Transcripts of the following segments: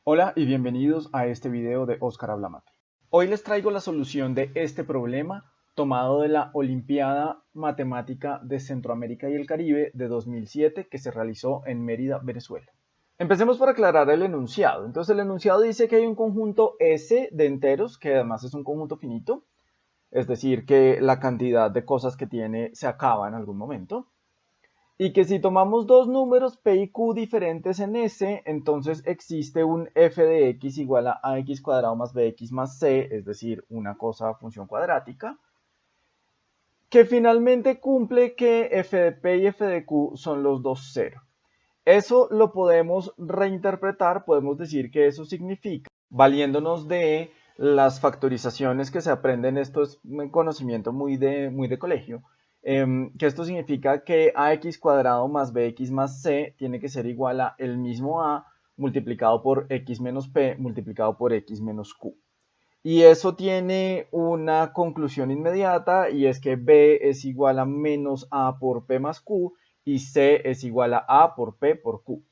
Hola y bienvenidos a este video de Óscar Habla Mate. Hoy les traigo la solución de este problema tomado de la Olimpiada Matemática de Centroamérica y el Caribe de 2007 que se realizó en Mérida, Venezuela. Empecemos por aclarar el enunciado. Entonces el enunciado dice que hay un conjunto S de enteros, que además es un conjunto finito, es decir, que la cantidad de cosas que tiene se acaba en algún momento. Y que si tomamos dos números P y Q diferentes en S, entonces existe un f de x igual a ax cuadrado más bx más c, es decir, una función cuadrática, que finalmente cumple que f de P y f de Q son los dos cero. Eso lo podemos reinterpretar, podemos decir que eso significa, valiéndonos de las factorizaciones que se aprenden, esto es un conocimiento muy de colegio, que esto significa que ax cuadrado más bx más c tiene que ser igual a el mismo a multiplicado por x menos p multiplicado por x menos q. Y eso tiene una conclusión inmediata y es que b es igual a menos a por p más q y c es igual a por p por q.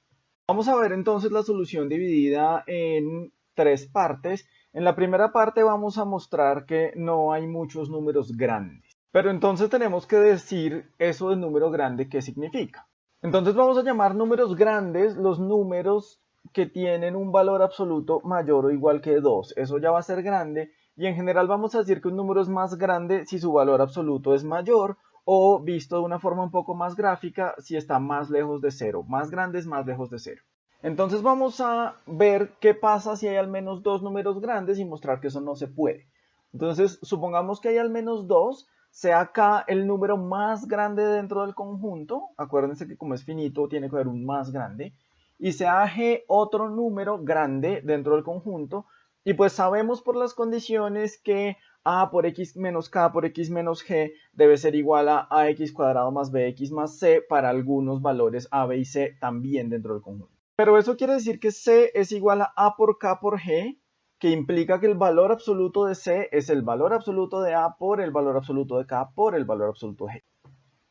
Vamos a ver entonces la solución dividida en tres partes. En la primera parte vamos a mostrar que no hay muchos números grandes. Pero entonces tenemos que decir eso de número grande, ¿qué significa? Entonces vamos a llamar números grandes los números que tienen un valor absoluto mayor o igual que 2. Eso ya va a ser grande y en general vamos a decir que un número es más grande si su valor absoluto es mayor o visto de una forma un poco más gráfica si está más lejos de 0. Más grande es más lejos de 0. Entonces vamos a ver qué pasa si hay al menos dos números grandes y mostrar que eso no se puede. Entonces supongamos que hay al menos dos, sea K el número más grande dentro del conjunto, acuérdense que como es finito tiene que haber un más grande, y sea G otro número grande dentro del conjunto, y pues sabemos por las condiciones que a por x menos k por x menos g debe ser igual a ax cuadrado más bx más c para algunos valores a, b y c también dentro del conjunto. Pero eso quiere decir que c es igual a por k por g, que implica que el valor absoluto de c es el valor absoluto de a por el valor absoluto de k por el valor absoluto de g.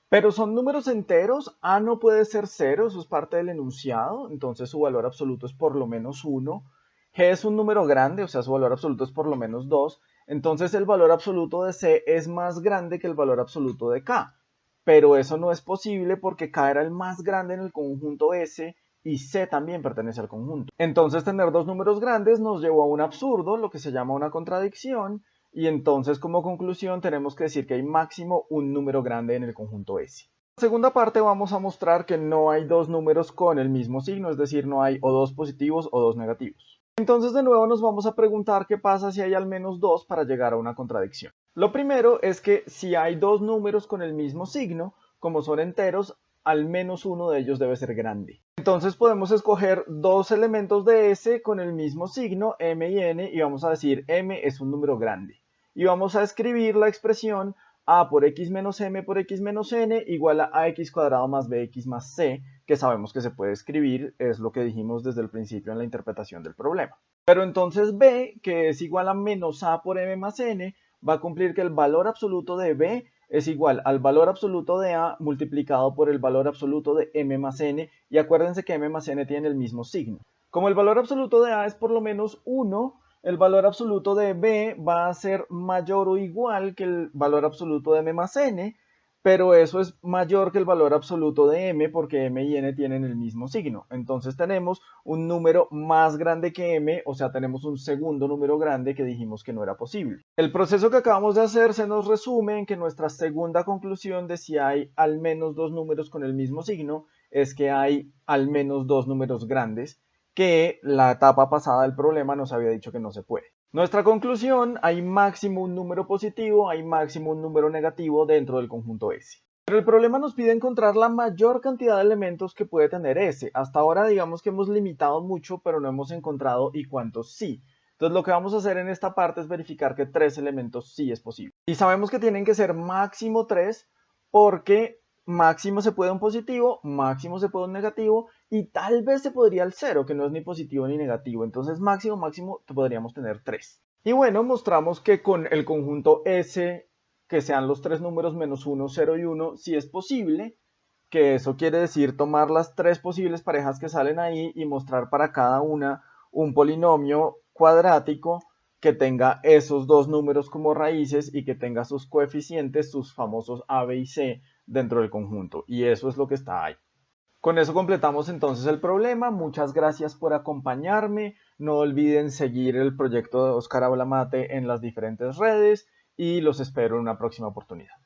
Pero son números enteros, a no puede ser 0, eso es parte del enunciado, entonces su valor absoluto es por lo menos 1. G es un número grande, o sea, su valor absoluto es por lo menos 2. Entonces el valor absoluto de C es más grande que el valor absoluto de K. Pero eso no es posible porque K era el más grande en el conjunto S y C también pertenece al conjunto. Entonces tener dos números grandes nos llevó a un absurdo, lo que se llama una contradicción, y entonces como conclusión tenemos que decir que hay máximo un número grande en el conjunto S. En la segunda parte vamos a mostrar que no hay dos números con el mismo signo, es decir, no hay o dos positivos o dos negativos. Entonces de nuevo nos vamos a preguntar qué pasa si hay al menos dos para llegar a una contradicción. Lo primero es que si hay dos números con el mismo signo, como son enteros, al menos uno de ellos debe ser grande. Entonces podemos escoger dos elementos de S con el mismo signo, m y n, y vamos a decir m es un número grande. Y vamos a escribir la expresión a por x menos m por x menos n igual a ax cuadrado más bx más c, que sabemos que se puede escribir, es lo que dijimos desde el principio en la interpretación del problema. Pero entonces b, que es igual a menos a por m más n, va a cumplir que el valor absoluto de b es igual al valor absoluto de a multiplicado por el valor absoluto de m más n, y acuérdense que m más n tiene el mismo signo. Como el valor absoluto de a es por lo menos 1, el valor absoluto de b va a ser mayor o igual que el valor absoluto de m más n, pero eso es mayor que el valor absoluto de m porque m y n tienen el mismo signo. Entonces tenemos un número más grande que m, o sea, tenemos un segundo número grande que dijimos que no era posible. El proceso que acabamos de hacer se nos resume en que nuestra segunda conclusión de si hay al menos dos números con el mismo signo es que hay al menos dos números grandes, que la etapa pasada del problema nos había dicho que no se puede. Nuestra conclusión, hay máximo un número positivo, hay máximo un número negativo dentro del conjunto S. Pero el problema nos pide encontrar la mayor cantidad de elementos que puede tener S. Hasta ahora digamos que hemos limitado mucho, pero no hemos encontrado y cuántos sí. Entonces lo que vamos a hacer en esta parte es verificar que 3 elementos sí es posible. Y sabemos que tienen que ser máximo 3 porque máximo se puede un positivo, máximo se puede un negativo y tal vez se podría el 0, que no es ni positivo ni negativo. Entonces máximo podríamos tener 3. Y bueno, mostramos que con el conjunto S, que sean los tres números menos 1, 0 y 1, sí es posible, que eso quiere decir tomar las tres posibles parejas que salen ahí y mostrar para cada una un polinomio cuadrático que tenga esos dos números como raíces y que tenga sus coeficientes, sus famosos a, b y c dentro del conjunto. Y eso es lo que está ahí. Con eso completamos entonces el problema. Muchas gracias por acompañarme. No olviden seguir el proyecto de Óscar Habla Mate en las diferentes redes y los espero en una próxima oportunidad.